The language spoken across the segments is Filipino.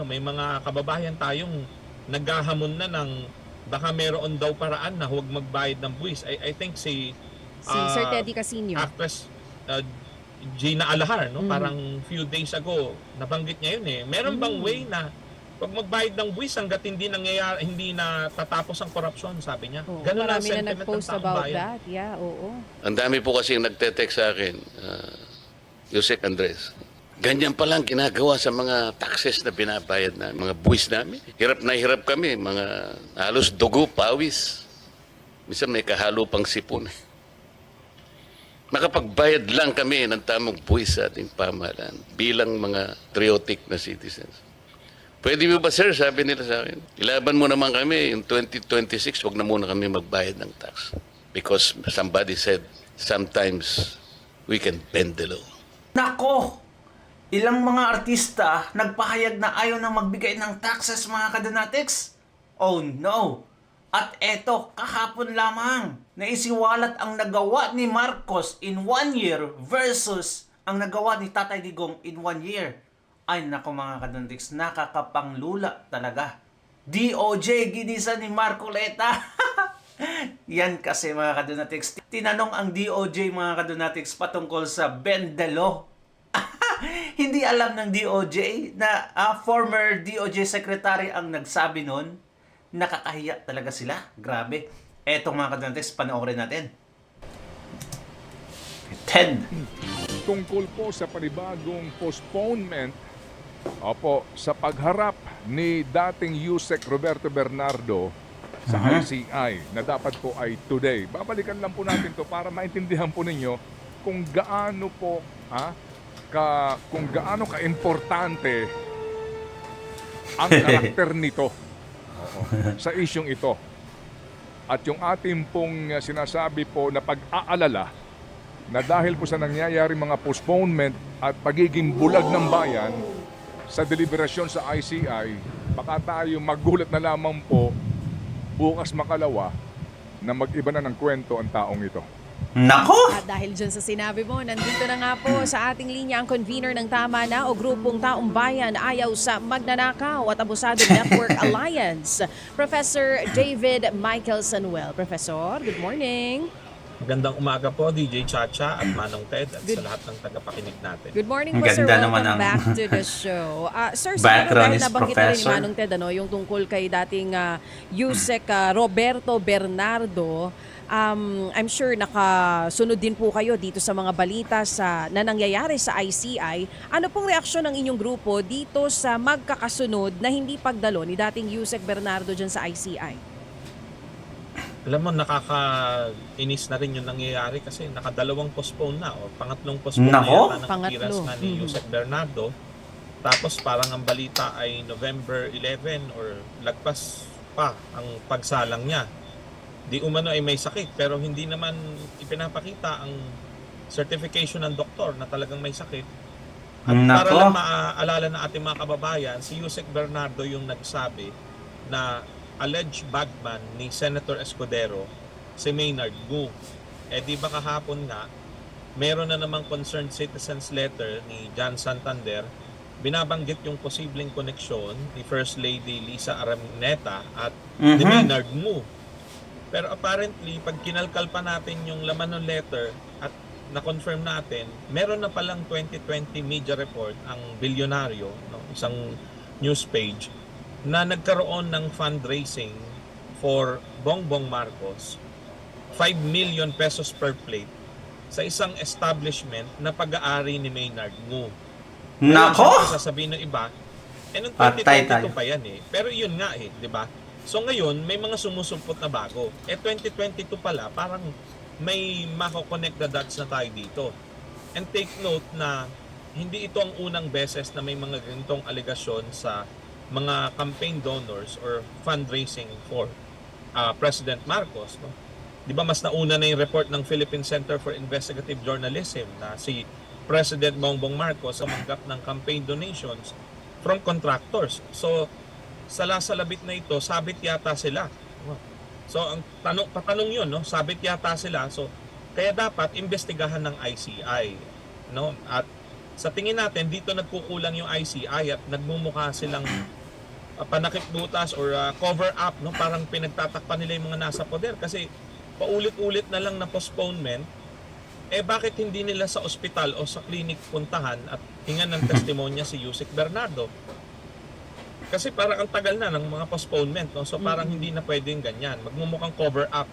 May mga kababayan tayong naghahamon na ng baka meron daw paraan na huwag magbayad ng buwis. I think si Si Sir uh, Teddy Casino. actress Gina Alahar, no? Mhm. Parang few days ago, nabanggit niya yun eh. Meron bang way na pag magbayad ng buwis hanggat hindi nangyayari, hindi na tatapos ang korupsyon, sabi niya. Oo, Ganun ang marami na sentiment ng nag-post taong about bayan. that. Yeah, oo. Ang dami po kasi nagte-text sa akin, Yusek Andres. Ganyan pa lang ginagawa sa mga taxes na binabayad na, mga buwis namin. Hirap na hirap kami, mga halos dugo, pawis. Minsan may kahalo pang sipon. Makapagbayad lang kami ng tamang buwis sa ating pamahalaan bilang mga patriotic na citizens. Pwede mo ba, sir? Sabi nila sa akin. Ilaban mo naman kami, yung 2026, wag na muna kami magbayad ng tax. Because somebody said, sometimes we can bend the law. Nako! Ilang mga artista nagpahayag na ayaw nang magbigay ng taxes, mga kadonatics? Oh no! At eto, kahapon lamang, naisiwalat ang nagawa ni Marcos in 1 year versus ang nagawa ni Tatay Digong in 1 year. Ay nako mga kadonatics, nakakapanglula talaga. DOJ ginisa ni Marcoleta. Yan kasi mga kadonatics. Tinanong ang DOJ mga kadonatics patungkol sa Bendelo. Hindi alam ng DOJ na former DOJ secretary ang nagsabi nun. Nakakahiya talaga sila. Grabe. Etong mga kadonatics, panoorin natin. Ted. Tungkol po sa panibagong postponement sa pagharap ni dating Yusek Roberto Bernardo sa ICI na dapat po ay today. Babalikan lang po natin to para maintindihan po ninyo kung gaano po kung gaano ka-importante ang karakter nito sa isyong ito. At yung ating pong sinasabi po na pag-aalala na dahil po sa nangyayari mga postponement at pagiging bulag ng bayan sa deliberasyon sa ICI, baka tayo magulat na lamang po bukas makalawa na mag-iba na ng kwento ang taong ito. Nako! At dahil dyan sa sinabi mo, nandito na nga po sa ating linya ang convener ng Tama Na o grupong Taong Bayan ayaw sa Magnanakaw at Abusado Network Alliance, Professor David Michael Sanuel. Professor, good morning. Magandang umaga po, DJ Chacha at Manong Ted at sa lahat ng tagapakinig natin. Good morning Ang po, sir. ganda naman Welcome ang back to the show. Sir, background dahil is nabanggit na rin ni professor. Manong Ted, yung tungkol kay dating Yusek Roberto Bernardo, I'm sure nakasunod din po kayo dito sa mga balita na nangyayari sa ICI. Ano pong reaksyon ng inyong grupo dito sa magkakasunod na hindi pagdalo ni dating Yusek Bernardo dyan sa ICI? Alam mo, nakakainis na rin yung nangyayari kasi nakadalawang postpone na o pangatlong postpone Nako! na yata ng Pangatlo. appearance nga ni Yusek Bernardo. Tapos parang ang balita ay November 11 or lagpas pa ang pagsalang niya. Di umano ay may sakit pero hindi naman ipinapakita ang certification ng doktor na talagang may sakit. At para Nako! lang maaalala ng ating mga kababayan, si Yusek Bernardo yung nagsabi na alleged bagman ni Senator Escudero, si Maynard Ngu. Di ba kahapon nga, meron na namang concerned citizens letter ni John Santander, binabanggit yung posibleng koneksyon ni First Lady Lisa Araneta at ni Maynard Ngu. Pero apparently, pag kinalkal pa natin yung laman ng letter at na-confirm natin, meron na palang 2020 media report ang bilyonaryo, no, isang news page, na nagkaroon ng fundraising for Bongbong Marcos, 5 million pesos per plate sa isang establishment na pag-aari ni Maynard Ngu. Nako! Sasabihin ng iba, noong Patay 2022 tayo. pa yan Pero yun nga di ba? So ngayon, may mga sumusumpot na bago. 2022 pala, parang may mako-connect the dots na tayo dito. And take note na hindi ito ang unang beses na may mga ganitong aligasyon sa mga campaign donors or fundraising for President Marcos. No? Di ba mas nauna na yung report ng Philippine Center for Investigative Journalism na si President Bongbong Marcos sumanggap ng campaign donations from contractors. So, salasalabit na ito, sabit yata sila. So, ang patanong yun, no? Sabit yata sila. So, kaya dapat imbestigahan ng ICI. No? At sa tingin natin dito nagkukulang yung ICI at nagmumukha silang panakip butas or cover up, no? Parang pinagtatakpan nila yung mga nasa poder kasi paulit-ulit na lang na postponement. Bakit hindi nila sa ospital o sa clinic puntahan at hingan ng testimonya si Yusek Bernardo? Kasi parang ang tagal na ng mga postponement, no? So parang hindi na pwedeng ganyan. Magmumukhang cover up.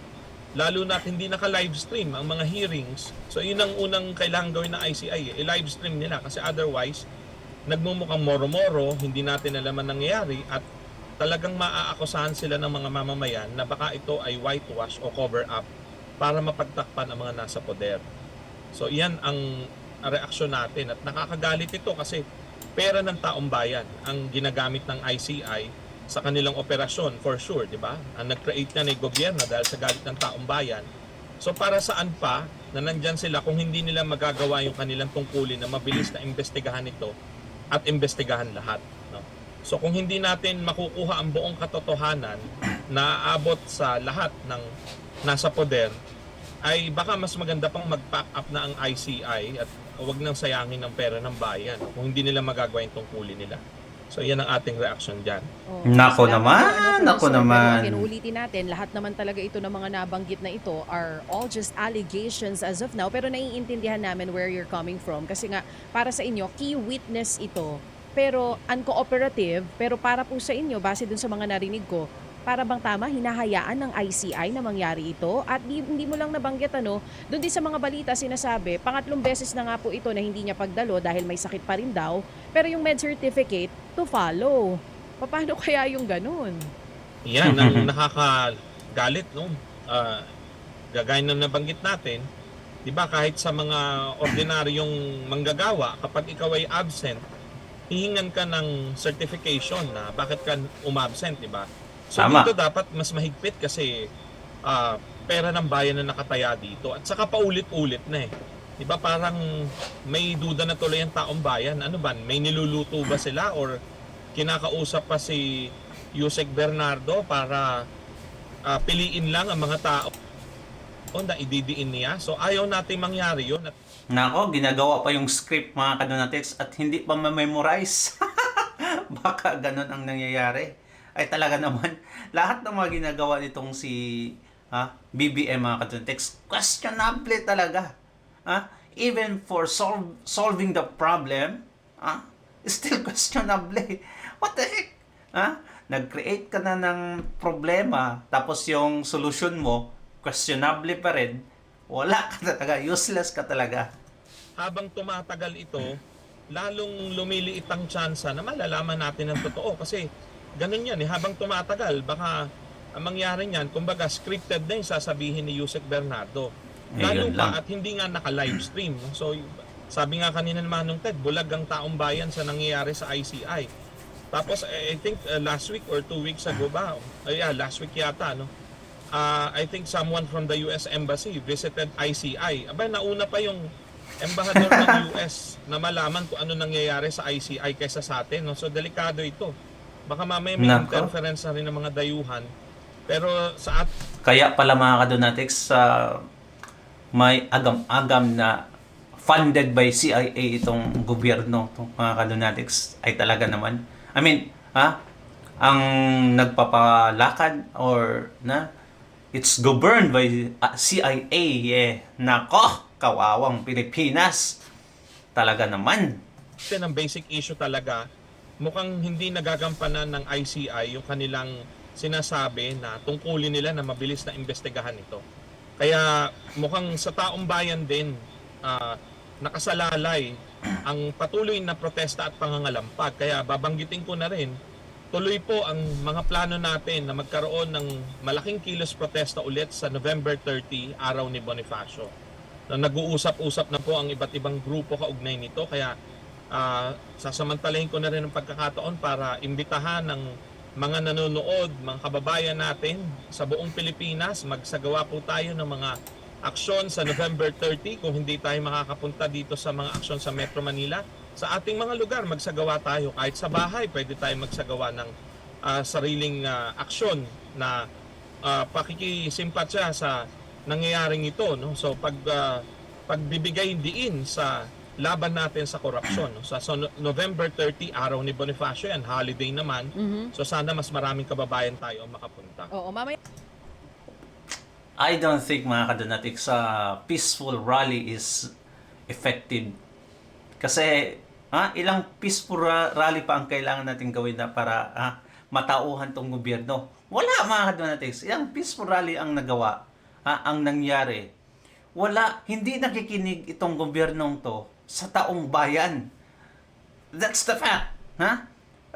Lalo na hindi naka-live stream ang mga hearings. So yun ang unang kailangan gawin ng ICI. I-live stream nila kasi otherwise nagmumukhang moro-moro, hindi natin alam ang nangyayari at talagang maaakusahan sila ng mga mamamayan na baka ito ay whitewash o cover up para mapagtakpan ang mga nasa poder. So iyan ang reaksyon natin at nakakagalit ito kasi pera ng taong bayan ang ginagamit ng ICI sa kanilang operasyon for sure, di ba? Ang nag-create na ng gobyerno dahil sa galit ng taong bayan. So para saan pa na nandyan sila kung hindi nila magagawa yung kanilang tungkulin na mabilis na imbestigahan ito at imbestigahan lahat, no? So kung hindi natin makukuha ang buong katotohanan na aabot sa lahat ng nasa poder, ay baka mas maganda pang mag-pack up na ang ICI at huwag nang sayangin ng pera ng bayan kung hindi nila magagawa yung tungkulin nila. So yan ang ating reaction dyan. Oh, Nako salamat naman, po, nako Professor. naman. Pero kinuulitin natin, lahat naman talaga ito ng mga nabanggit na ito are all just allegations as of now. Pero naiintindihan namin where you're coming from. Kasi nga, para sa inyo, key witness ito. Pero uncooperative, pero para po sa inyo, base dun sa mga narinig ko, para bang tama, hinahayaan ng ICI na mangyari ito? At hindi mo lang nabanggit, doon din sa mga balita sinasabi, pangatlong beses na nga po ito na hindi niya pagdalo dahil may sakit pa rin daw, pero yung med certificate to follow. Paano kaya yung ganun? Yan ang nakakagalit, no? Gagaya na nabanggit natin, di ba kahit sa mga ordinaryong manggagawa, kapag ikaw ay absent, hihingan ka ng certification na bakit ka umabsent, di ba? So Tama. dito dapat mas mahigpit kasi pera ng bayan na nakataya dito at saka paulit-ulit na eh. 'Di ba parang may duda na tuloy ang taong bayan. Ano ba? May niluluto ba sila or kinakausap pa si Yusek Bernardo para piliin lang ang mga tao na ididiin niya? So ayaw natin mangyari 'yon. At Nako, ginagawa pa yung script mga kadonatics at hindi pa ma-memorize. Baka ganun ang nangyayari. Ay talaga naman, lahat ng mga ginagawa nitong si BBM mga kadonatics, questionable talaga. Even for solving the problem, still questionable. What the heck? Nag-create ka na ng problema, tapos yung solution mo, questionable pa rin. Wala ka talaga, useless ka talaga. habang tumatagal ito, lalong lumiliit ang tsansa na malalaman natin ang totoo kasi ganun yan habang tumatagal baka ang mangyari niyan kumbaga scripted na yung sasabihin ni Yusek Bernardo lalo Ayun pa lang. at hindi nga naka-live stream. So sabi nga kanina ni Manong Ted, bulag ang taong bayan sa nangyayari sa ICI. Tapos I think last week or 2 weeks ago ba, last week yata, no? I think someone from the US Embassy visited ICI. Aba, nauna pa yung embahador ng US na malaman kung ano nangyayari sa ICI kaysa sa atin, no? So delikado ito. Baka mamaya may Nako. interference na rin ng mga dayuhan. Pero Kaya pala mga kadonatics, may agam-agam na funded by CIA itong gobyerno, itong mga kadonatics, ay talaga naman. I mean, ang nagpapalakad or it's governed by CIA. Nako, kawawang Pilipinas. Talaga naman. ang basic issue talaga, mukhang hindi nagagampanan ng ICI yung kanilang sinasabi na tungkulin nila na mabilis na investigahan ito. Kaya mukhang sa taong bayan din nakasalalay ang patuloy na protesta at pangangalampag. Kaya babanggitin ko na rin, tuloy po ang mga plano natin na magkaroon ng malaking kilos protesta ulit sa November 30, araw ni Bonifacio. Nag-uusap-usap na po ang iba't ibang grupo kaugnay nito. Kaya sasamantalahin ko na rin ang pagkakataon para imbitahan ng mga nanonood, mga kababayan natin sa buong Pilipinas. Magsagawa po tayo ng mga aksyon sa November 30. Kung hindi tayo makakapunta dito sa mga aksyon sa Metro Manila, sa ating mga lugar magsagawa tayo. Kahit sa bahay, pwede tayo magsagawa ng sariling aksyon na pakikisimpatya sa nangyayaring ito, no? So pagbibigay diin sa laban natin sa korupsyon. No? November 30, araw ni Bonifacio yan, holiday naman. So sana mas maraming kababayan tayo ang makapunta. Oo, mamaya. I don't think mga kadonatics, peaceful rally is effective. Kasi ilang peaceful rally pa ang kailangan natin gawin na para matauhan tong gobyerno. Wala mga kadonatics. Ilang peaceful rally ang nagawa, ang nangyari. Wala, hindi nakikinig itong gobyernong to sa taong bayan. That's the fact.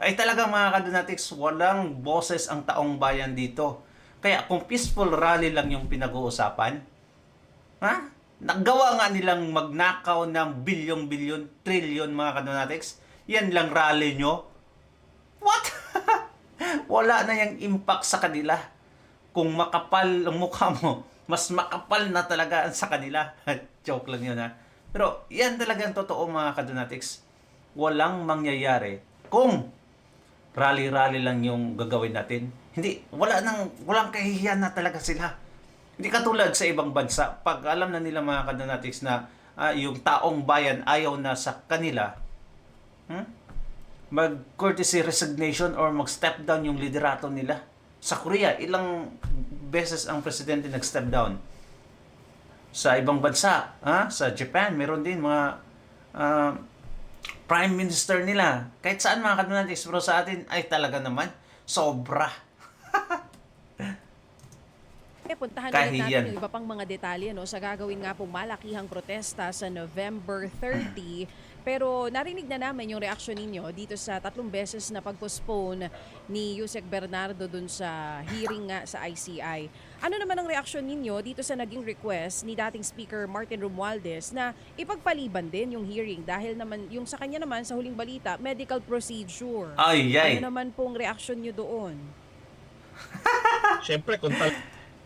Ay talaga mga kadonatics, walang boses ang taong bayan dito. Kaya kung peaceful rally lang yung pinag-uusapan, nagawa nga nilang magnakaw ng bilyon-bilyon, trilyon mga kadonatics, yan lang rally nyo. What? Wala na yung impact sa kanila. Kung makapal ang mukha mo, mas makapal na talaga sa kanila. Joke lang yun Pero yan talaga ang totoo mga kadonatics. Walang mangyayari kung rally-rally lang yung gagawin natin. Hindi, walang kahihiyan na talaga sila. Hindi katulad sa ibang bansa. Pag alam na nila mga kadonatics na yung taong bayan ayaw na sa kanila, mag-courtesy resignation or mag-step down yung liderato nila. Sa Korea, ilang beses ang presidente nag-step down. Sa ibang bansa, sa Japan, meron din mga prime minister nila. Kahit saan mga kadonatics, pero sa atin ay talaga naman sobra. Puntahan ulit Kahiyan. natin yung iba pang mga detalye sa gagawin nga pong malakihang protesta sa November 30. Pero narinig na namin yung reaksyon ninyo dito sa 3 beses na pag-postpone ni Yusek Bernardo dun sa hearing nga sa ICI. Ano naman ang reaksyon ninyo dito sa naging request ni dating Speaker Martin Romualdez na ipagpaliban din yung hearing dahil naman yung sa kanya naman sa huling balita, medical procedure. Ano naman pong reaksyon nyo doon? Siyempre, kung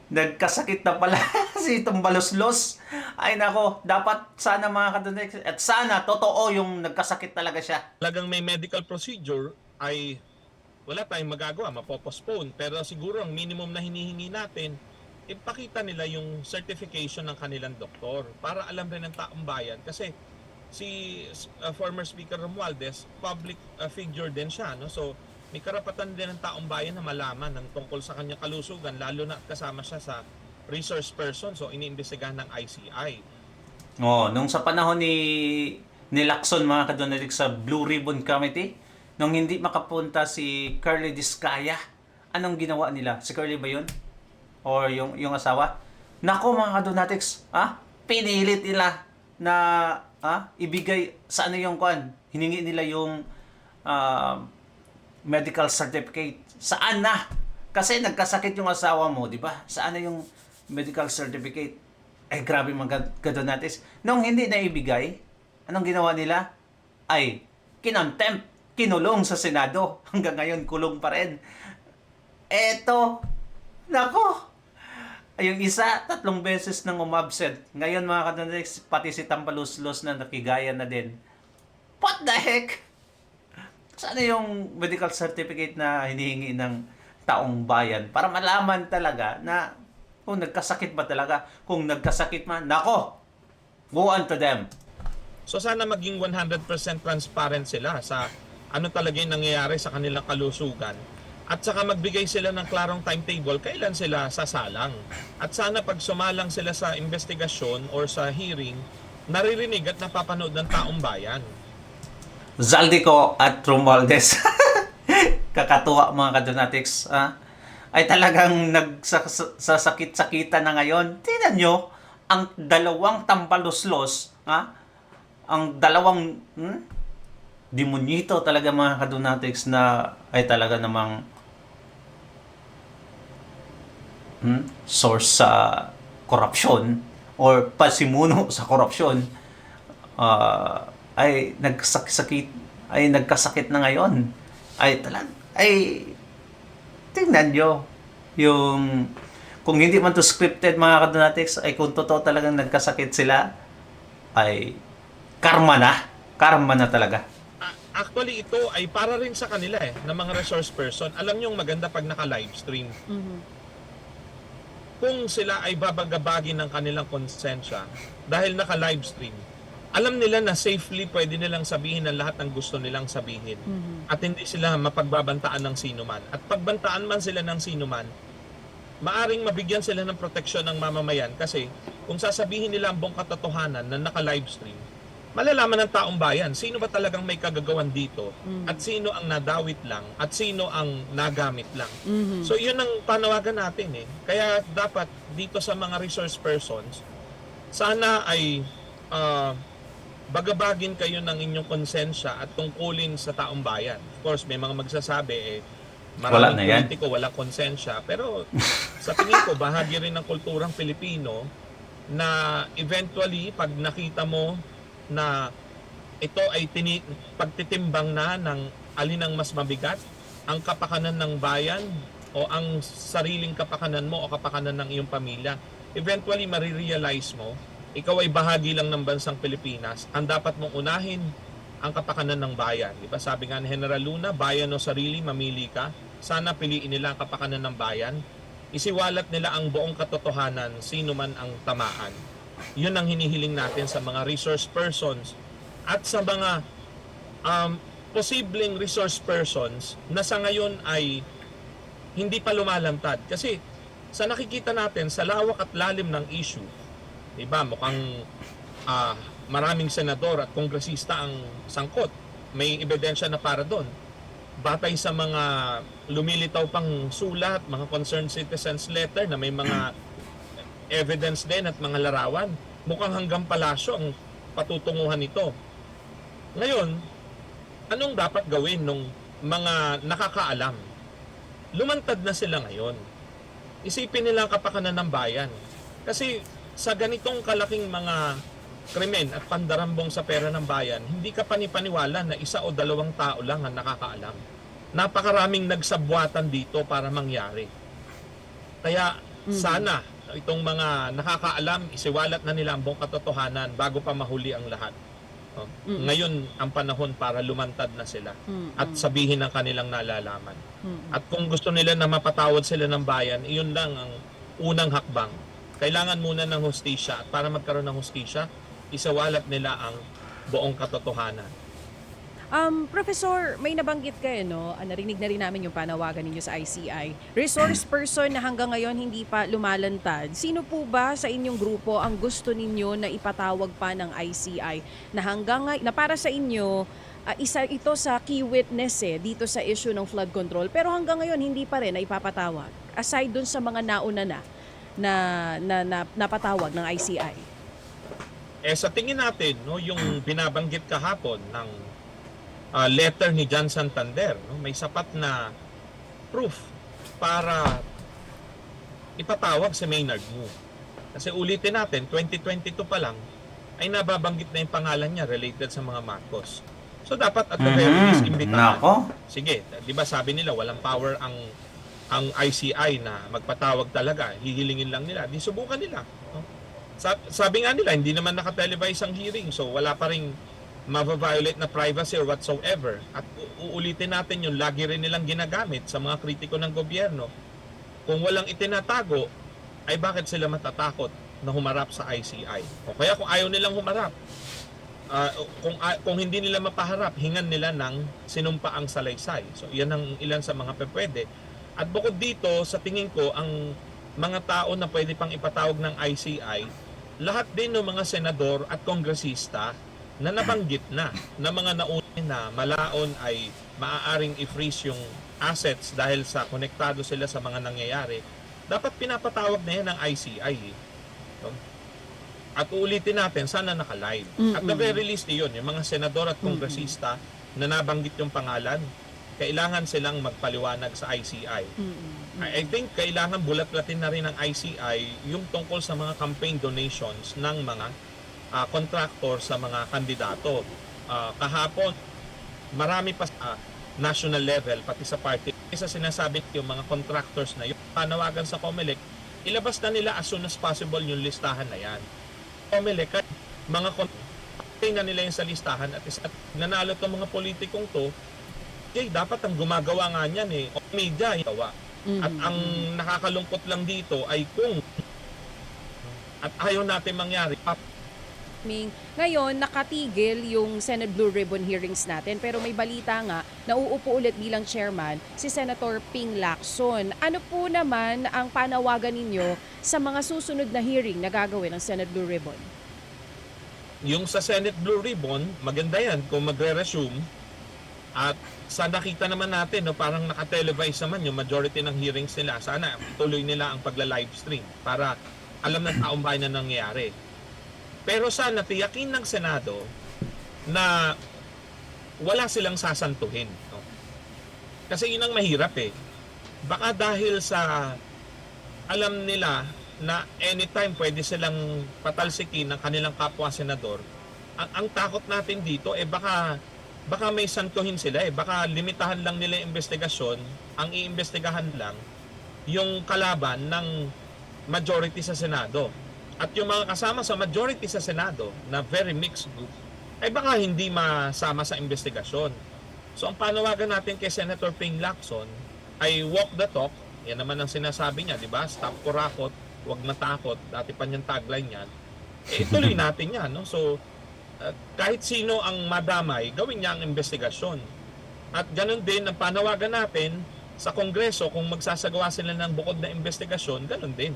Nagkasakit na pala si Tumbaloslos. Ay nako, dapat sana mga kadonatics, at sana totoo yung nagkasakit talaga siya. talagang may medical procedure, ay wala tayong magagawa, mapopostpone. Pero siguro ang minimum na hinihingi natin, ipakita nila yung certification ng kanilang doktor para alam rin ng taong bayan. Kasi si former Speaker Romualdez, public figure din siya. So may karapatan din ng taong bayan na malaman ng tungkol sa kanyang kalusugan, lalo na kasama siya sa resource person, so iniimbestigahan ng ICI. Nung sa panahon ni Lacson mga kadonatics sa Blue Ribbon Committee, nung hindi makapunta si Curly Discaya, anong ginawa nila? Si Curly ba yun? Or yung asawa? Nako mga kadonatics, pinilit nila na ibigay sa yung hiningi nila yung medical certificate. Saan na? Kasi nagkasakit yung asawa mo, di ba? Saan na yung medical certificate? Grabe mga kadonatics. Nung hindi na ibigay, anong ginawa nila? Ay, kinontempt, kinulong sa Senado. Hanggang ngayon, kulong pa rin. Eto, nako, yung isa, 3 beses nang umabsent. Ngayon mga kadonatics, pati si Tambaloslos na nakigaya na din. What the heck? Sana yung medical certificate na hinihingi ng taong bayan para malaman talaga na kung nagkasakit ba talaga. Kung nagkasakit man, nako, go on to them. So sana maging 100% transparent sila sa ano talaga yung nangyayari sa kanilang kalusugan. At saka magbigay sila ng klarong timetable kailan sila sasalang. At sana pag sumalang sila sa investigasyon or sa hearing, naririnig at napapanood ng taong bayan. Zaldico at Romualdez. Kakatuwa mga kadonatics. Ay talagang nagsasakit-sakitan na ngayon. Tingnan nyo, ang dalawang Tambaloslos, ang dalawang demonyito talaga mga kadonatics na ay talaga namang source sa korupsyon or pasimuno sa korupsyon. Ay nagkasakit na ngayon. Tingnan nyo yung kung hindi man to scripted mga kadonatics, ay kung totoo talagang nagkasakit sila, ay karma na talaga. Actually, ito ay para rin sa kanila ng mga resource person. Alam nyo maganda pag naka-livestream. Kung sila ay babagabagin ng kanilang konsensya dahil naka-livestream, alam nila na safely pwede nilang sabihin ang lahat ng gusto nilang sabihin. At hindi sila mapagbabantaan ng sino man. At pagbantaan man sila ng sino man, maaring mabigyan sila ng proteksyon ng mamamayan kasi kung sasabihin nila ang buong katotohanan na naka-livestream, malalaman ng taong bayan sino ba talagang may kagagawan dito at sino ang nadawit lang at sino ang nagamit lang. So yun ang panawagan natin eh. Kaya dapat dito sa mga resource persons, sana ay bagabagin kayo ng inyong konsensya at tungkulin sa taong bayan. Of course, may mga magsasabi Wala na maraming yan. politiko walang konsensya, pero sa tingin ko bahagi rin ng kulturang Pilipino na eventually pag nakita mo na ito ay pagtitimbang na ng alin ang mas mabigat, ang kapakanan ng bayan o ang sariling kapakanan mo o kapakanan ng iyong pamilya, eventually marirealize mo ikaw ay bahagi lang ng bansang Pilipinas. Ang dapat mong unahin ang kapakanan ng bayan. Diba? Sabi nga ni General Luna, bayan o sarili, mamili ka. Sana piliin nila ang kapakanan ng bayan. Isiwalat nila ang buong katotohanan, sino man ang tamaan. Yun ang hinihiling natin sa mga resource persons at sa mga posibleng resource persons na sa ngayon ay hindi pa lumalantad. Kasi sa nakikita natin, sa lawak at lalim ng issue, diba, mukhang maraming senador at kongresista ang sangkot. May ebidensya na para doon. Batay sa mga lumilitaw pang sulat, mga concerned citizens letter na may mga evidence din at mga larawan, mukhang hanggang palasyo ang patutunguhan nito. Ngayon, anong dapat gawin ng mga nakakaalam? Lumantad na sila ngayon. Isipin nila ang kapakanan ng bayan. Kasi sa ganitong kalaking mga krimen at pandarambong sa pera ng bayan, hindi ka panipaniwala na isa o dalawang tao lang ang nakakaalam. Napakaraming nagsabwatan dito para mangyari. Kaya sana itong mga nakakaalam, isiwalat na nila ang buong katotohanan bago pa mahuli ang lahat. Ngayon ang panahon para lumantad na sila at sabihin ang kanilang nalalaman. At kung gusto nila na mapatawad sila ng bayan, iyon lang ang unang hakbang. Kailangan muna ng hustisya at para magkaroon ng hustisya, isawalat nila ang buong katotohanan. Professor, may nabanggit kayo, no? Narinig na rin namin yung panawagan ninyo sa ICI. Resource person na hanggang ngayon hindi pa lumalantad. Sino po ba sa inyong grupo ang gusto ninyo na ipatawag pa ng ICI na na para sa inyo, isa ito sa key witness dito sa issue ng flood control, pero hanggang ngayon hindi pa rin na ipapatawag aside dun sa mga nauna na napatawag ng ICI? Sa tingin natin, no, yung binabanggit kahapon ng letter ni John Santander, no, may sapat na proof para ipatawag si Maynard Ngu. Kasi ulitin natin, 2022 pa lang ay nababanggit na yung pangalan niya related sa mga Marcos. So dapat at the very least imbitahan. Nako. Sige, 'di ba sabi nila walang power ang ICI na magpatawag talaga, hihilingin lang nila. Di subukan nila. No? Sabi nga nila, hindi naman nakatelevise ang hearing, so wala pa ring ma-violate na privacy or whatsoever. At uulitin natin yung lagi rin nilang ginagamit sa mga kritiko ng gobyerno. Kung walang itinatago, ay bakit sila matatakot na humarap sa ICI? O kaya kung ayaw nilang humarap, kung hindi nila mapaharap, hingan nila ng sinumpaang salaysay. So yan ang ilan sa mga pwede. At bukod dito, sa tingin ko, ang mga tao na pwede pang ipatawag ng ICI, lahat din ng mga senador at kongresista na nabanggit na mga nauna na malaon ay maaaring i-freeze yung assets dahil sa konektado sila sa mga nangyayari, dapat pinapatawag na yan ng ICI. So, at uulitin natin, sana naka-live. At the very least yun, yung mga senador at kongresista na nabanggit yung pangalan, kailangan silang magpaliwanag sa ICI. I think kailangan bulat-latin na rin ng ICI yung tungkol sa mga campaign donations ng mga contractor sa mga kandidato. Kahapon, marami pa sa national level, pati sa party, isa sinasabi yung mga contractors na yung panawagan sa COMELEC, ilabas na nila as soon as possible yung listahan na yan. COMELEC, mga contractor na nila yung sa listahan at nanalo itong mga politikong to, dapat ang gumagawa nga niyan o media gawa. At ang nakakalungkot lang dito ay kung at ayaw natin mangyari, Ming, ngayon nakatigil yung Senate Blue Ribbon hearings natin pero may balita nga na uupo ulit bilang chairman si Senator Ping Lacson. Ano po naman ang panawagan ninyo sa mga susunod na hearing na gagawin ng Senate Blue Ribbon? Yung sa Senate Blue Ribbon, maganda yan kung magre-resume. At sa nakita naman natin, no, parang naka-televise naman yung majority ng hearings nila. Sana tuloy nila ang pagla-livestream para alam ng taong bayan na nangyayari. Pero sana tiyakin ng Senado na wala silang sasantuhin. No? Kasi yun ang mahirap eh. Baka dahil sa alam nila na anytime pwede silang patalsikin ng kanilang kapwa senador, ang takot natin dito eh baka may santuhin sila eh. Baka limitahan lang nila yung investigasyon, ang iimbestigahan lang yung kalaban ng majority sa Senado. At yung mga kasama sa majority sa Senado na very mixed group, ay baka hindi masama sa investigasyon. So ang panawagan natin kay Senator Ping Lacson ay walk the talk. Yan naman ang sinasabi niya, di ba? Stop kurakot, huwag matakot. Dati pa niyang tagline yan. Eh, tuloy natin yan. No? So, kahit sino ang madamay, gawin niya ang investigasyon. At ganun din ang panawagan natin sa Kongreso, kung magsasagawa sila ng bukod na investigasyon, ganun din.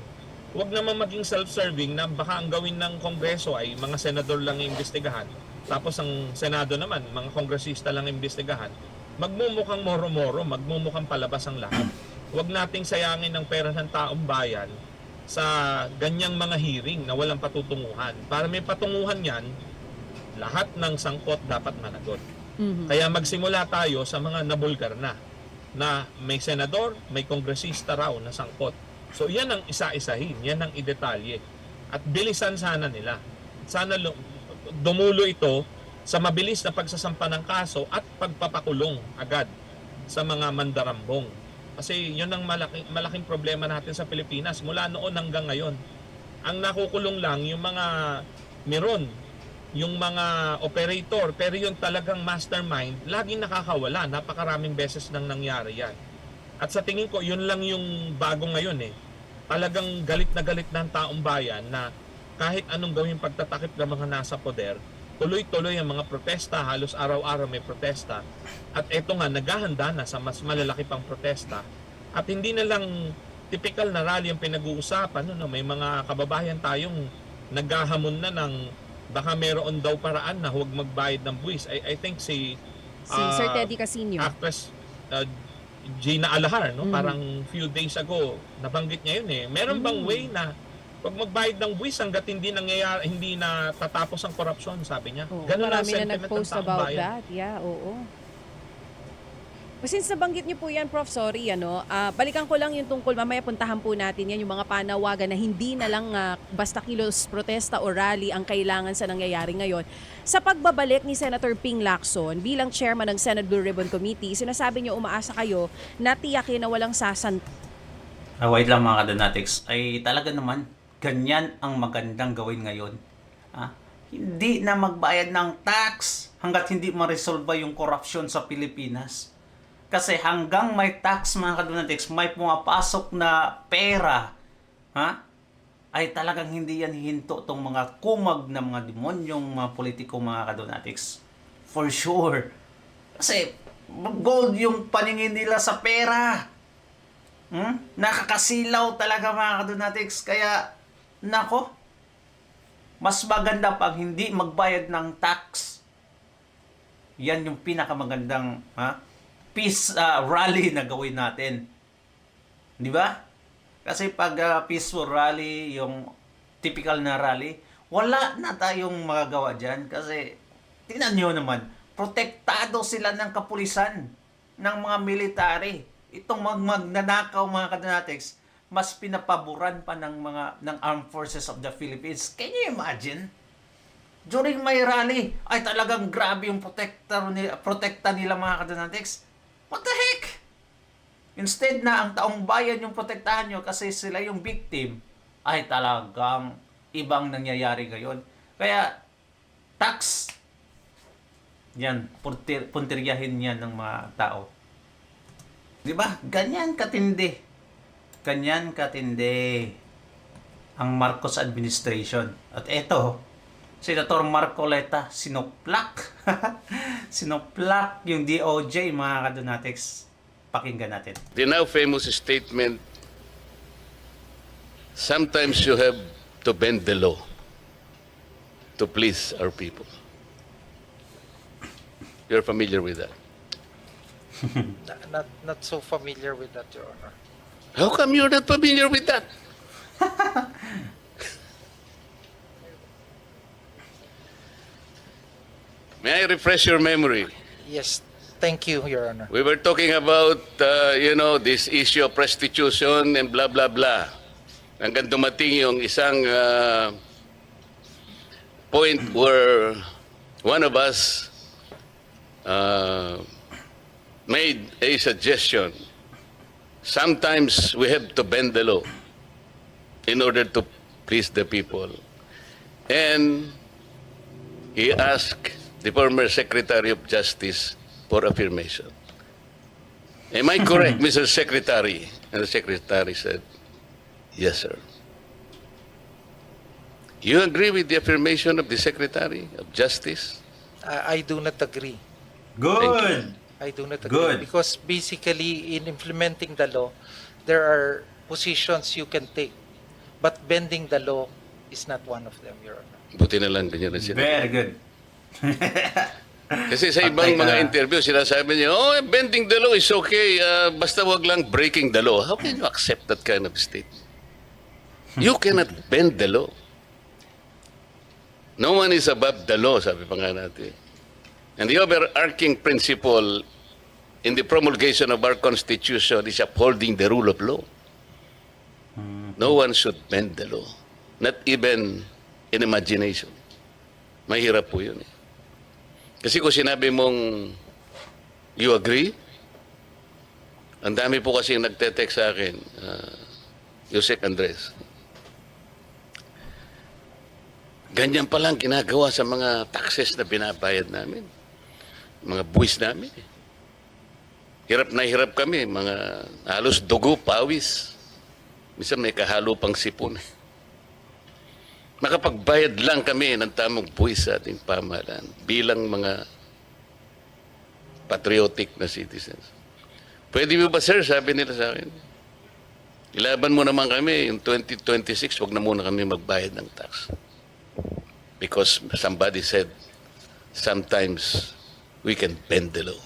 Huwag naman maging self-serving na baka ang gawin ng Kongreso ay mga senador lang iimbestigahan. Tapos ang Senado naman, mga kongresista lang iimbestigahan. Magmumukhang moro-moro, magmumukhang palabas ang lahat. Huwag nating sayangin ang pera ng taong bayan sa ganyang mga hearing na walang patutunguhan. Para may patunguhan yan, lahat ng sangkot dapat managot. Kaya magsimula tayo sa mga nabulgar na may senador, may kongresista raw na sangkot. So yan ang isa-isahin, yan ang idetalye. At bilisan sana nila. Sana dumulo ito sa mabilis na pagsasampa ng kaso at pagpapakulong agad sa mga mandarambong. Kasi yun ang malaking problema natin sa Pilipinas mula noon hanggang ngayon. Ang nakukulong lang yung mga meron, yung mga operator, pero yung talagang mastermind, laging nakakawala. Napakaraming beses nang nangyari yan. At sa tingin ko, yun lang yung bago ngayon eh. Talagang galit na ang taong bayan na kahit anong gawing pagtatakip ng mga nasa poder, tuloy-tuloy ang mga protesta, halos araw-araw may protesta. At eto nga, naghahanda na sa mas malalaki pang protesta. At hindi na lang typical na rally ang pinag-uusapan. No? May mga kababayan tayong naghahamon na ng baka meron daw paraan na huwag magbayad ng buwis. I think si Sir Teddy Casino. Actress Gina Alahar, no? Parang few days ago, nabanggit niya yun eh. Meron bang way na huwag magbayad ng buwis hanggat hindi na tatapos ang korupsyon, sabi niya. Ganun ang Marami na sentiment ng nag-post taong about bayan. that. Yeah, oo. Since nabanggit niyo po yan, Prof, sorry, balikan ko lang yung tungkol, mamaya puntahan po natin yan, yung mga panawagan na hindi na lang basta kilos protesta o rally ang kailangan sa nangyayari ngayon. Sa pagbabalik ni Senator Ping Lacson bilang chairman ng Senate Blue Ribbon Committee, sinasabi niyo umaasa kayo na tiyakin na walang Wait lang mga kadanatics, ay talaga naman, ganyan ang magandang gawin ngayon. Hindi na magbayad ng tax hanggat hindi ma-resolve yung corruption sa Pilipinas. Kasi hanggang may tax mga kadonatics, may pumapasok na pera, ay talagang hindi yan hinto tong mga kumag na mga demonyong mga politiko mga kadonatics. For sure. Kasi gold yung paningin nila sa pera. Nakakasilaw talaga mga kadonatics. Kaya, nako, mas maganda pag hindi magbayad ng tax. Yan yung pinakamagandang peace rally na gawin natin. Di ba? Kasi pag peaceful rally, yung typical na rally, wala na tayong magagawa dyan. Kasi, tingnan nyo naman, protektado sila ng kapulisan, ng mga military. Itong magnanakaw mga kadonatics, mas pinapaboran pa ng Armed Forces of the Philippines. Can you imagine? During my rally, ay talagang grabe yung protekta nila mga kadonatics. What the heck? Instead na ang taong bayan yung protektahan nyo kasi sila yung victim, ay talagang ibang nangyayari ngayon. Kaya, tax, yan, puntiryahin yan ng mga tao. Diba? Ganyan katindi. Ganyan katindi ang Marcos administration. At eto, Senator Marcoleta, sinoplak. Sinoplak yung DOJ, mga kadonatics. Pakinggan natin. The now famous statement, sometimes you have to bend the law to please our people. You're familiar with that. Not so familiar with that, Your Honor. How come you're not familiar with that? May I refresh your memory? Yes, thank you, Your Honor. We were talking about, this issue of prostitution and blah, blah, blah. Hanggang dumating yung isang point where one of us made a suggestion. Sometimes we have to bend the law in order to please the people. And he asked the former Secretary of Justice for affirmation. Am I correct, Mr. Secretary? And the Secretary said, yes, sir. You agree with the affirmation of the Secretary of Justice? I do not agree. Good. I do not agree. Good. Because basically, in implementing the law, there are positions you can take. But bending the law is not one of them, Your Honor. Buti na lang ganyan na sila. Very good. Kasi sa ibang mga interview, sinasabi niya, bending the law is okay, basta wag lang breaking the law. How can you accept that kind of statement? You cannot bend the law. No one is above the law, sabi pa nga natin. And the overarching principle in the promulgation of our Constitution is upholding the rule of law. No one should bend the law. Not even in imagination. Mahirap po yun eh. Kasi kung sinabi mong you agree, ang dami po kasi nagte-text sa akin, Yusek Andres. Ganyan pa lang ginagawa sa mga taxes na binabayad namin. Mga buwis namin. Hirap na hirap kami. Mga halos dugo, pawis. Minsan may kahalo pang sipon. Makapagbayad lang kami ng tamang buwis sa ating pamahalaan bilang mga patriotic na citizens. Pwede mo ba, sir? Sabi nila sa akin. Ilaban mo naman kami. Yung 2026, wag na muna kami magbayad ng tax. Because somebody said, sometimes we can bend the law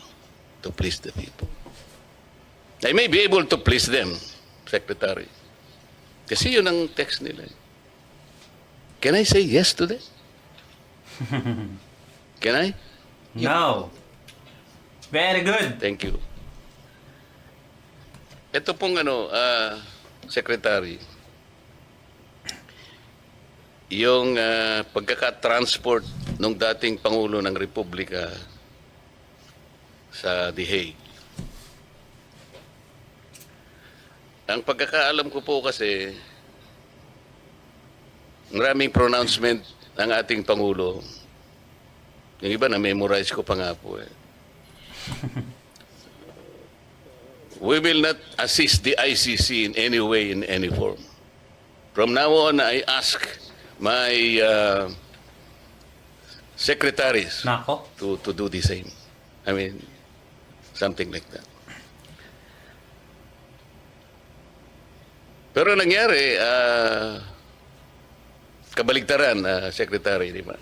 to please the people. I may be able to please them, Secretary. Kasi yun ang text nila. Can I say yes to that? Can I? No. Very good. Thank you. Ito pong Secretary, yung pagkaka-transport ng dating Pangulo ng Republika sa The Hague. Ang pagkakaalam ko po kasi, maraming pronouncement ng ating Pangulo. Yung iba na-memorize ko pa nga po eh. We will not assist the ICC in any way, in any form. From now on, I ask my secretaries Nako. to do the same. I mean, something like that. Pero nangyari, kabaligtaran, Secretary, di ba?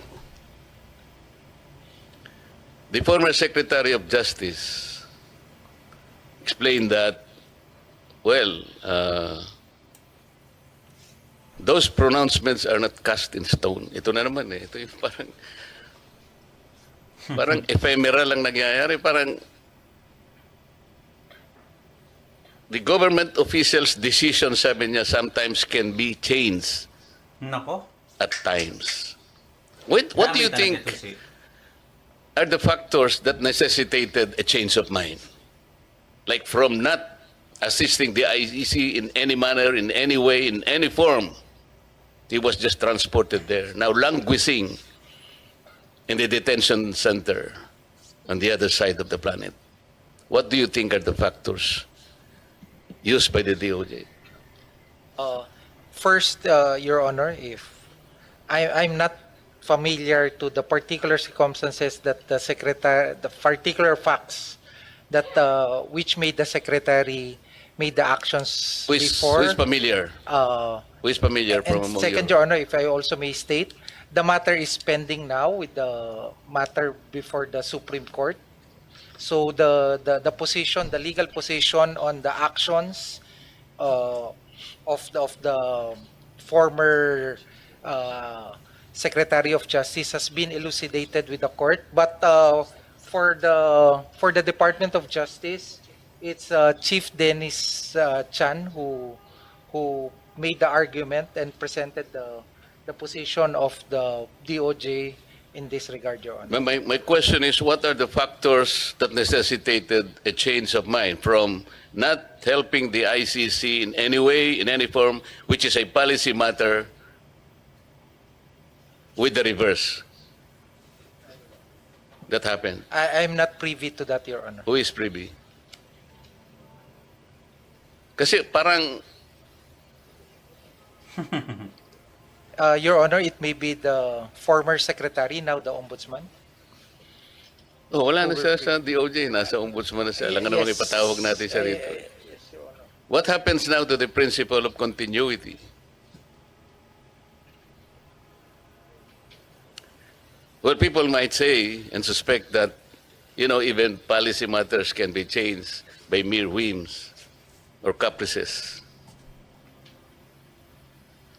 The former Secretary of Justice explained that, well, those pronouncements are not cast in stone. Ito na naman eh. Ito yung parang ephemeral lang nangyayari. Parang the government officials' decision, sabi niya, sometimes can be changed Nako. at times. What do you Dami think talaga ito si- are the factors that necessitated a change of mind? Like from not assisting the ICC in any manner, in any way, in any form, he was just transported there. Now languishing in the detention center on the other side of the planet. What do you think are the factors used by the DOJ? First, Your Honor, if I'm not familiar to the particular circumstances that the secretary, the particular facts that which made the secretary made the actions Who is before. familiar? Who is familiar from And among second, you? Your Honor, if I also may state, the matter is pending now with the matter before the Supreme Court. So the position, the legal position on the actions of the former Secretary of Justice has been elucidated with the court. But for the Department of Justice, it's Chief Dennis Chan who made the argument and presented the position of the DOJ in this regard, Your Honor. My question is, what are the factors that necessitated a change of mind from not helping the ICC in any way, in any form, which is a policy matter, with the reverse that happened? I'm not privy to that, Your Honor. Who is privy? Kasi parang, Your Honor, it may be the former secretary, now the ombudsman. oh, wala na siya sa DOJ, nasa ombudsman na siya. Alam nga naman Yes. ipatawag natin siya rito. Yes, Your Honor. What happens now to the principle of continuity? Well, people might say and suspect that, even policy matters can be changed by mere whims or caprices,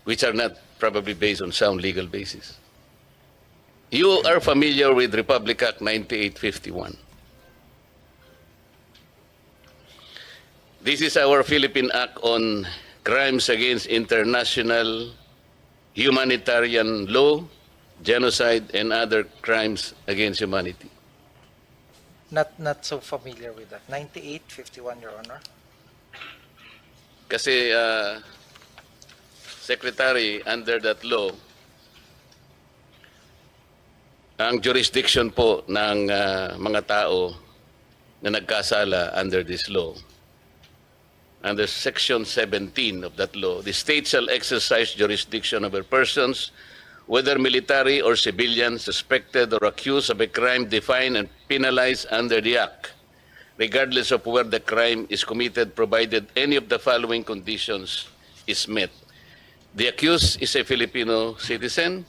which are not probably based on sound legal basis. You are familiar with Republic Act 9851. This is our Philippine Act on crimes against international humanitarian law, genocide, and other crimes against humanity. Not so familiar with that. 9851, Your Honor. Kasi, Secretary, under that law, ang jurisdiction po ng mga tao na nagkasala under this law, under Section 17 of that law, the state shall exercise jurisdiction over persons, whether military or civilian, suspected or accused of a crime defined and penalized under the Act, regardless of where the crime is committed, provided any of the following conditions is met. The accused is a Filipino citizen.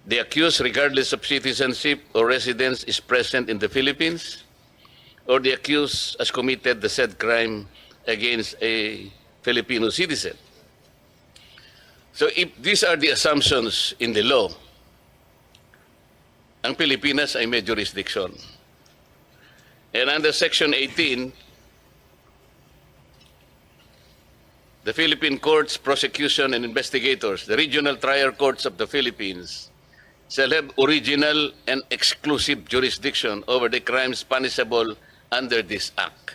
The accused, regardless of citizenship or residence, is present in the Philippines, or the accused has committed the said crime against a Filipino citizen. So if these are the assumptions in the law, ang Pilipinas ay may jurisdiction. And under Section 18, the Philippine courts, prosecution, and investigators, the regional trial courts of the Philippines, shall have original and exclusive jurisdiction over the crimes punishable under this Act.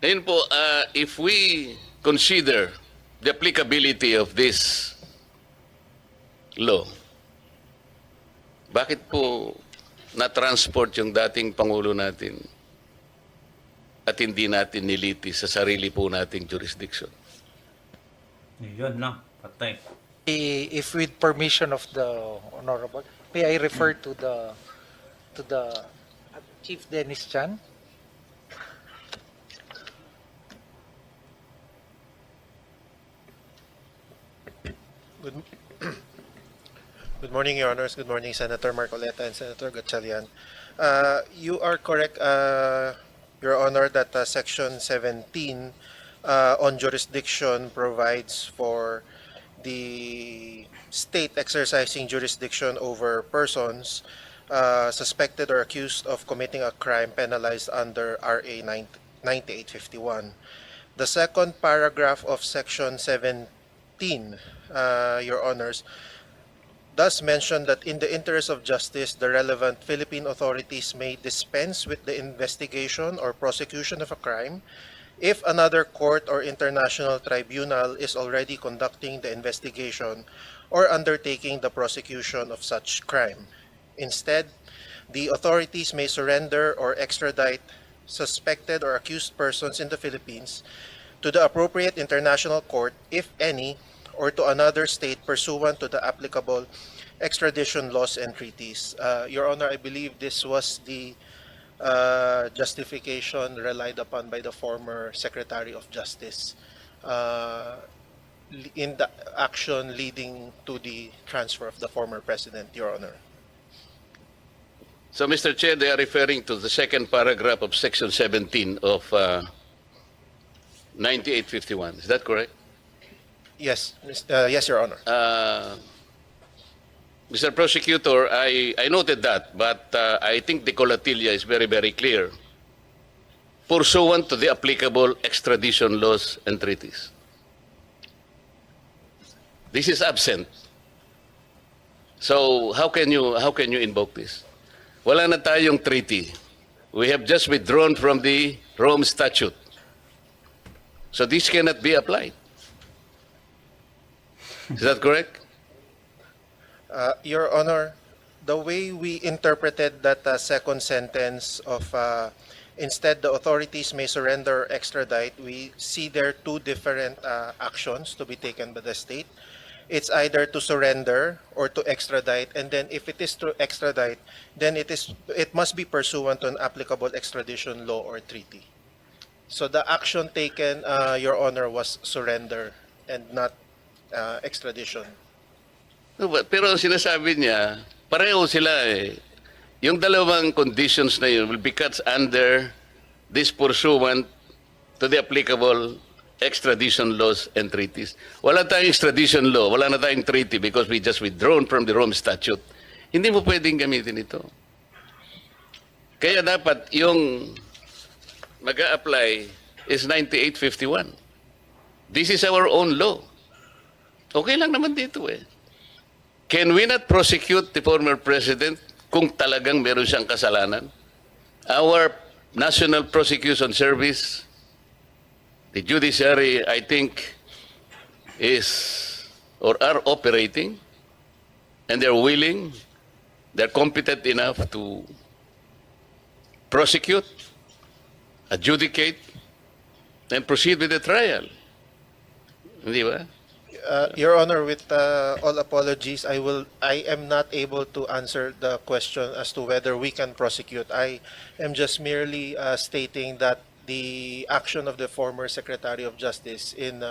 Ngayon po, if we consider the applicability of this law, bakit po na-transport yung dating Pangulo natin at hindi natin nilitis sa sarili po nating jurisdiction? Yun lang, patay. If with permission of the Honorable, may I refer to the Chief Dennis Chan? Good morning, Your Honors. Good morning, Senator Marcoleta and Senator Gatchalian. You are correct, Your Honor, that Section 17 on jurisdiction provides for the state exercising jurisdiction over persons suspected or accused of committing a crime penalized under RA 9851. The second paragraph of Section 17, Your Honors, does mention that in the interest of justice, the relevant Philippine authorities may dispense with the investigation or prosecution of a crime if another court or international tribunal is already conducting the investigation or undertaking the prosecution of such crime. Instead, the authorities may surrender or extradite suspected or accused persons in the Philippines to the appropriate international court, if any, or to another state pursuant to the applicable extradition laws and treaties. Your Honor, I believe this was the justification relied upon by the former Secretary of Justice in the action leading to the transfer of the former president, Your Honor. So, Mr. Chair, they are referring to the second paragraph of Section 17 of 9851. Is that correct? Yes, yes, Your Honor. Mr. Prosecutor, I noted that, but I think the colatilla is very, very clear. Pursuant to the applicable extradition laws and treaties. This is absent. So how can you invoke this? Wala na tayong treaty. We have just withdrawn from the Rome Statute. So this cannot be applied. Is that correct? Your Honor, the way we interpreted that second sentence of instead the authorities may surrender or extradite, we see there two different actions to be taken by the state. It's either to surrender or to extradite, and then if it is to extradite, then it must be pursuant to an applicable extradition law or treaty. So the action taken, Your Honor, was surrender and not extradition. No, pero ang sinasabi niya, pareho sila eh. Yung dalawang conditions na yun will be cut under this pursuant to the applicable extradition laws and treaties. Wala tayong extradition law, wala na tayong treaty because we just withdrawn from the Rome Statute. Hindi mo pwedeng gamitin ito. Kaya dapat yung mag-a-apply is 9851. This is our own law. Okay lang naman dito eh. Can we not prosecute the former president kung talagang meron siyang kasalanan? Our National Prosecution Service, the judiciary, I think, is or are operating, and they're willing, they're competent enough to prosecute, adjudicate, and proceed with the trial. Hindi ba? Your Honor, with all apologies, I am not able to answer the question as to whether we can prosecute. I am just merely stating that the action of the former Secretary of Justice in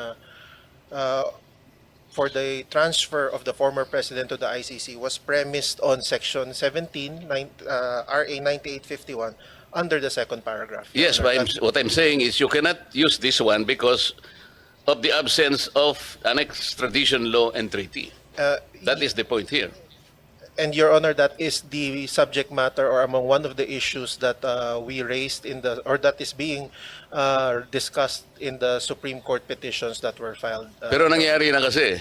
for the transfer of the former president to the ICC was premised on Section 17, RA 9851, under the second paragraph. Yes, but what I'm saying is you cannot use this one because of the absence of an extradition law and treaty. That is the point here. And Your Honor, that is the subject matter or among one of the issues that we raised in the, or that is being discussed in the Supreme Court petitions that were filed. Pero nangyari na kasi,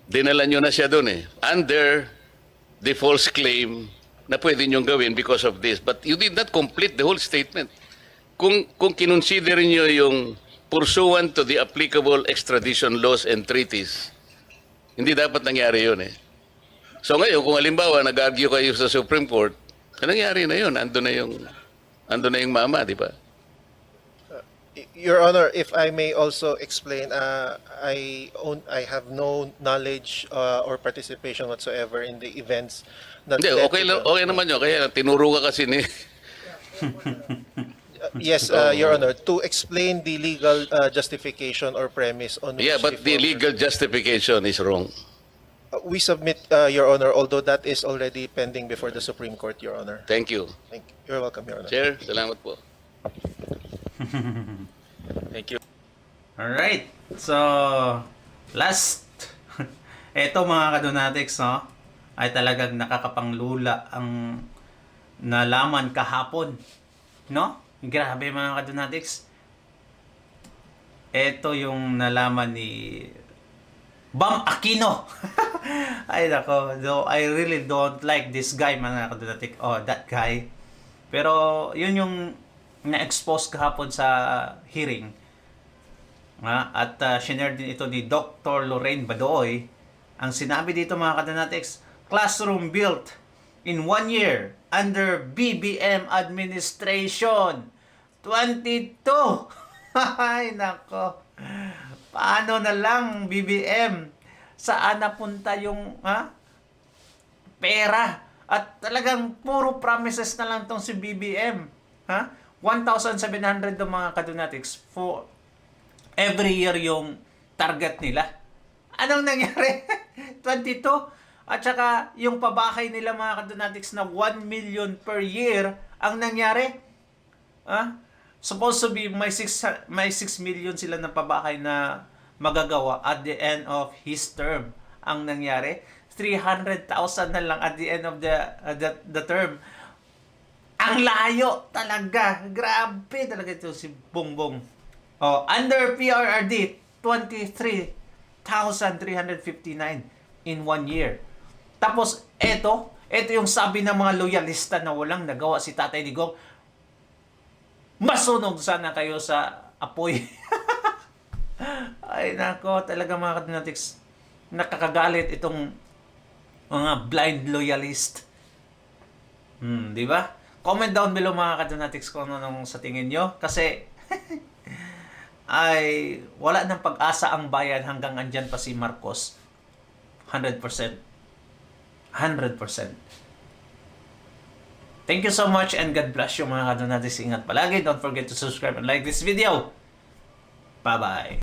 dinala nyo na siya doon eh. Under the false claim na pwede nyo gawin because of this. But you did not complete the whole statement. Kung kinonsider nyo yung pursuant to the applicable extradition laws and treaties, hindi dapat nangyari yun eh. So ngayon, kung halimbawa nag-argue kayo sa Supreme Court, nangyari na yun, ando na yung mama, di ba? Your Honor, if I may also explain, I have no knowledge or participation whatsoever in the events that Hindi, led okay, to the- okay naman yun. Kaya tinuro ka kasi ni... Yes, Your Honor, to explain the legal justification or premise on which Yeah, but the former- legal justification is wrong. We submit, Your Honor, although that is already pending before the Supreme Court, Your Honor. Thank you. Thank you. You're welcome, Your Honor. Chair, salamat po. Alright. So, last. Eto mga kadonatics, no? Ay talagang nakakapanglula ang nalaman kahapon. No? Grabe mga kadonatics. Eto yung nalaman ni Bam Aquino. Ay nako, though I really don't like this guy mga kadonatik. Oh, that guy. Pero yun yung na-expose kahapon sa hearing. At shinare din ito ni Dr. Lorraine Badoy. Ang sinabi dito mga kadonatik, classroom built in 1 year under BBM administration. 22! Ay, nako. Paano na lang, BBM? Saan napunta yung pera? At talagang puro promises na lang tong si BBM. 1,700 ng mga kadonatics for every year yung target nila. Anong nangyari? 22? At saka yung pabahay nila mga kadonatics na 1 million per year, ang nangyari? Supposed to be may 6 million sila ng pabahay na magagawa at the end of his term. Ang nangyari, 300,000 na lang at the end of the term. Ang layo talaga. Grabe talaga ito si Bongbong. Under PRRD, 23,359 in 1 year. Tapos, ito yung sabi ng mga loyalista na walang nagawa si Tatay Digong. Masunog sana kayo sa apoy. Ay, nako, talaga mga kadonatics. Nakakagalit itong mga blind loyalist. Di ba? Comment down below mga kadonatics kung anong sa tingin nyo. Kasi, ay wala ng pag-asa ang bayan hanggang andyan pa si Marcos. 100%. 100%. Thank you so much and God bless you mga kadonatics. Ingat palagi. Don't forget to subscribe and like this video. Bye-bye.